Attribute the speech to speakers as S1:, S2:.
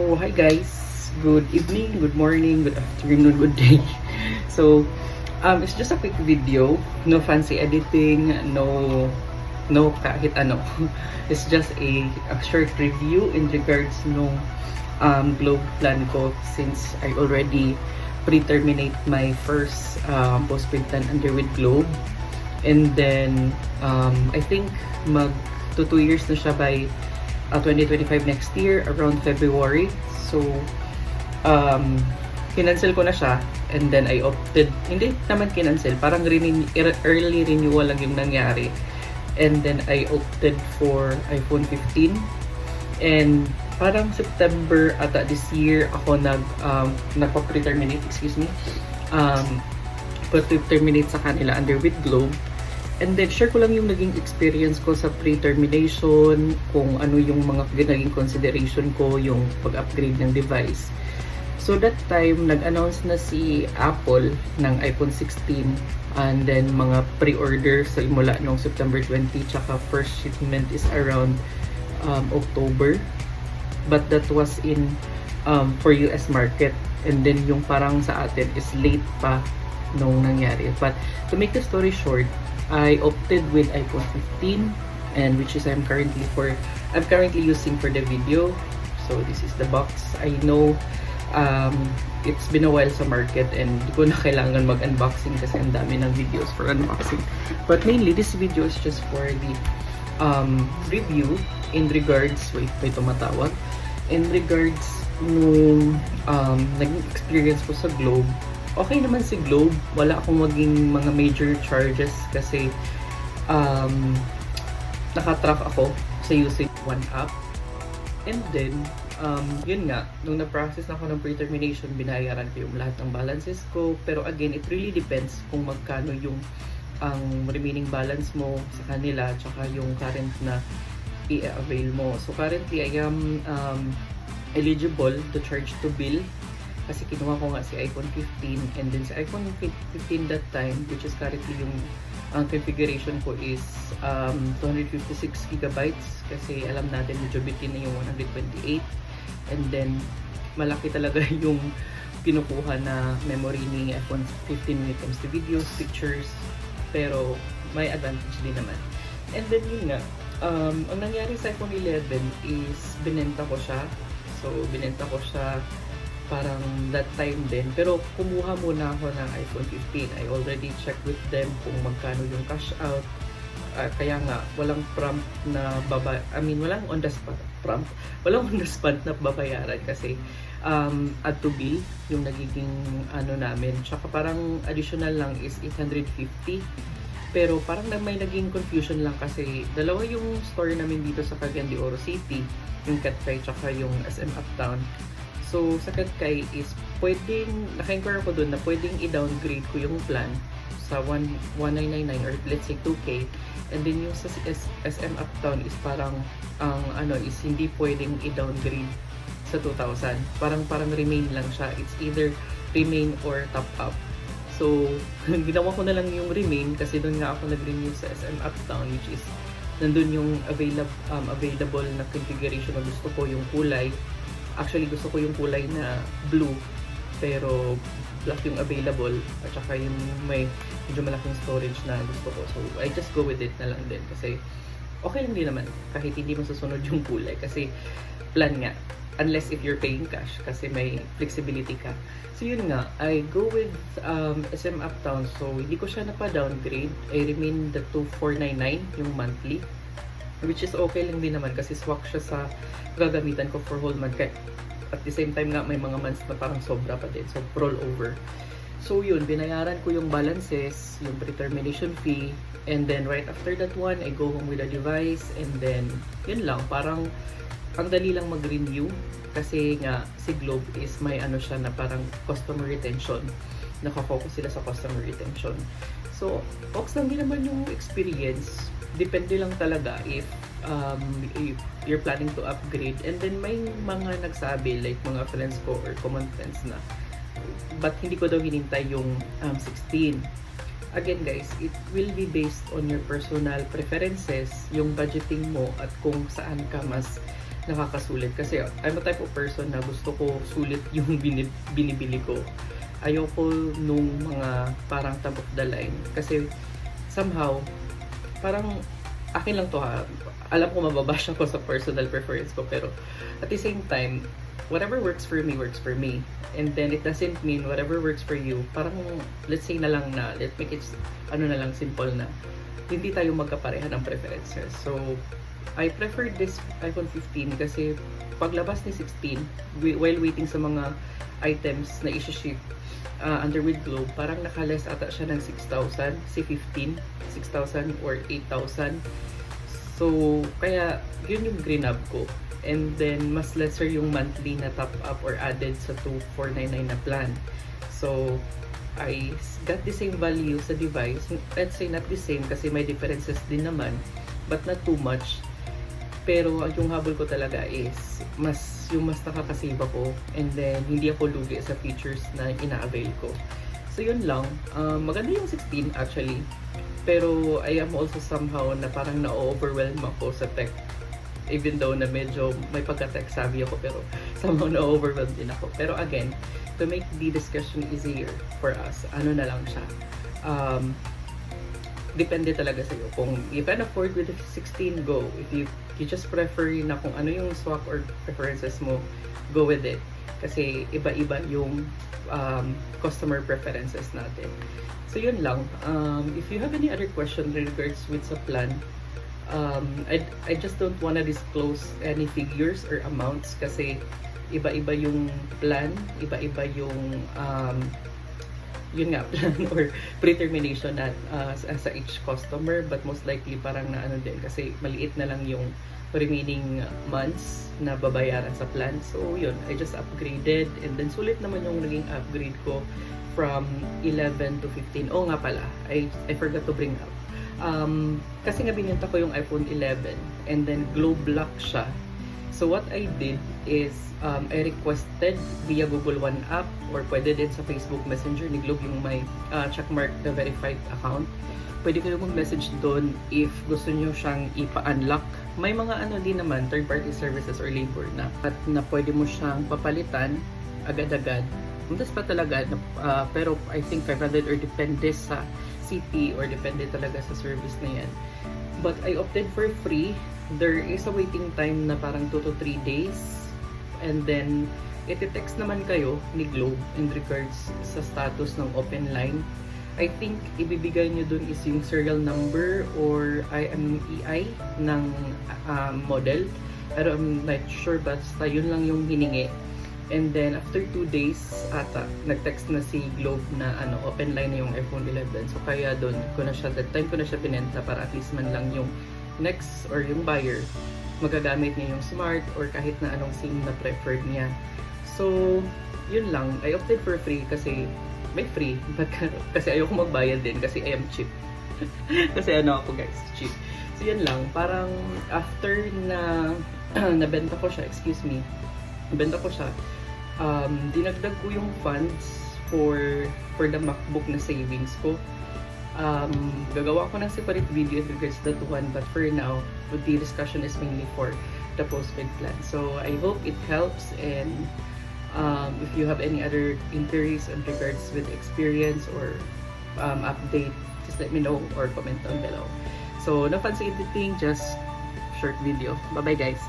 S1: Hi guys, good evening, good morning, good afternoon, good day. So, it's just a quick video, no fancy editing, no kahit ano. It's just a short review in regards no globe plan ko since I already pre-terminate my first postpaid plan under with Globe. And then, I think mag to 2 years na siya by 2025 next year, around February. So, kinancel ko na siya. And then I opted, hindi naman kinancel, parang early renewal lang yung nangyari. And then I opted for iPhone 15. And parang September ata this year ako nagpa-pre-terminate, pre-terminate sa kanila under with Globe. And then, share ko lang yung naging experience ko sa pre-termination, kung ano yung mga naging consideration ko, yung pag-upgrade ng device. So, that time, nag-announce na si Apple ng iPhone 16 and then mga pre-order sa mula noong September 20, tsaka first shipment is around October. But that was in for US market. And then, yung parang sa atin is late pa nung nangyari. But, to make the story short, I opted with iPhone 15 and which is I'm currently using for the video. So this is the box. I know it's been a while sa market and di ko na kailangan mag-unboxing kasi ang dami ng videos for unboxing. But mainly this video is just for the review in regards, may tumatawag, in regards nung naging experience ko sa Globe. Okay naman si Globe, wala akong maging mga major charges kasi nakatrack ako sa using one app. And then, yun nga, nung na-process na ako ng pre-termination, binayaran ko yung lahat ng balances ko. Pero again, it really depends kung magkano yung ang remaining balance mo sa kanila tsaka yung current na i-avail mo. So currently, I am eligible to charge to bill kasi kinuha ko nga si iPhone 15 and then sa iPhone 15 that time, which is currently yung configuration ko is 256 gigabytes kasi alam natin medyo bitin na yung 128 and then malaki talaga yung kinukuha na memory ni iPhone 15 when it comes to videos, pictures, pero may advantage din naman. And then yun nga, ang nangyari sa iPhone 11 is binenta ko siya. So binenta ko siya parang that time din. Pero kumuha muna ako ng iPhone 15. I already checked with them kung magkano yung cash out. Kaya nga, walang prompt na walang on the spot prompt. Walang on the spot na babayaran kasi add to bill yung nagiging namin. Tsaka parang additional lang is 850. Pero parang may naging confusion lang kasi dalawa yung store namin dito sa Cagayan de Oro City, yung Catfy tsaka yung SM Uptown. So, sa Katkay is naka-inquire ako doon na pwedeng i-downgrade ko yung plan sa 1999 or let's say 2K. And then yung sa SM Uptown is parang is hindi pwedeng i-downgrade sa 2,000. Parang remain lang siya. It's either remain or top up. So, ginawa ko na lang yung remain kasi doon nga ako nag-renew sa SM Uptown, which is nandun yung available na configuration na gusto ko, yung kulay. Actually, gusto ko yung kulay na blue, pero black yung available, at saka yung may medyo malaking storage na gusto ko. So, I just go with it na lang din kasi okay lang din naman kahit hindi masusunod yung kulay kasi plan nga. Unless if you're paying cash kasi may flexibility ka. So, yun nga, I go with SM Uptown. So, hindi ko siya napa-downgrade. I remain the 2,499 yung monthly. Which is okay lang din naman kasi swak siya sa gagamitan ko for whole month. At the same time nga, may mga months na parang sobra pa din. So, roll over. So, yun, binayaran ko yung balances, yung pre-termination fee. And then, right after that one, I go home with a device. And then, yun lang, parang ang dali lang mag-renew. Kasi nga, si Globe is may siya na parang customer retention. Nakafocus sila sa customer retention. So, okay lang din naman yung experience. Depende lang talaga if you're planning to upgrade. And then may mga nagsabi, like mga friends ko or common friends na, but hindi ko daw hinintay yung 16. Again guys, it will be based on your personal preferences, yung budgeting mo at kung saan ka mas nakakasulit. Kasi I'm a type of person na gusto ko sulit yung binibili ko. Ayoko nung mga parang top of the line. Kasi somehow, parang akin lang to ha. Alam ko mababash ako sa personal preference ko, pero at the same time, whatever works for me, works for me. And then it doesn't mean whatever works for you. Parang let's say na lang na, let's make it ano na lang, simple na. Hindi tayo magkapareha ng preferences. So, I prefer this iPhone 15 kasi paglabas ni 16, while waiting sa mga items na isi-ship under with Globe, parang nakaless ata siya ng 6,000, si 15, 6,000 or 8,000. So, kaya yun yung greenab ko. And then, mas lesser yung monthly na top up or added sa 2,499 na plan. So, I got the same value sa device. Let's say not the same kasi may differences din naman, but not too much. Pero yung habol ko talaga is yung mas nakakasave ako, and then hindi ako lugi sa features na ina-avail ko. So yun lang. Maganda yung 16 actually. Pero I am also somehow na parang na-overwhelm ako sa tech. Even though na medyo may pagka-tech savvy ako, pero somehow na-overwhelmed din ako. Pero again, to make the discussion easier for us, ano na lang siya. Depende talaga sa iyo. Kung you can afford with the 16, go. If you just prefer na kung ano yung swap or preferences mo, go with it. Kasi iba-iba yung customer preferences natin. So yun lang. If you have any other question in regards with sa plan, I just don't wanna disclose any figures or amounts kasi iba-iba yung plan, iba-iba yung yun nga, plan or pre-termination na sa each customer, but most likely parang na ano din kasi maliit na lang yung remaining months na babayaran sa plan. So yun, I just upgraded, and then sulit naman yung naging upgrade ko from 11 to 15. Oh nga pala, I forgot to bring up. Kasi nga binenta ko yung iPhone 11 and then Globe Lock siya. So what I did is I requested via Google One app or pwede din sa Facebook Messenger ni Globe yung may checkmark na verified account. Pwede kayo mag-message doon if gusto nyo siyang ipa-unlock. May mga ano din naman, third-party services or labor na pwede mo siyang papalitan agad-agad. Mundas pa talaga, pero I think 500 or depende sa city or depende talaga sa service na yan. But I opted for free. There is a waiting time na parang 2 to 3 days. And then, iti-text naman kayo ni Globe in regards sa status ng open line. I think ibibigay nyo dun is yung serial number or IMEI ng model. Pero I'm not sure, basta yun lang yung hiningi. And then, after 2 days, ata, nag-text na si Globe na open line na yung iPhone 11. So, kaya doon, that time ko na siya binenta para at least man lang yung next or yung buyer, magagamit niya yung smart or kahit na anong SIM na preferred niya. So, yun lang. I opted for free kasi may free. Kasi ayoko magbayad din kasi I am cheap. Kasi ako guys, cheap. So, yun lang. Parang after na nabenta ko siya, nabenta ko siya, dinagdag ko yung funds for the MacBook na savings ko. Gagawa ko ng separate video in regards to that one, but for now, the discussion is mainly for the postpaid plan. So I hope it helps, and if you have any other inquiries in regards with experience or update, just let me know or comment down below. So no fancy editing, just short video. Bye bye guys.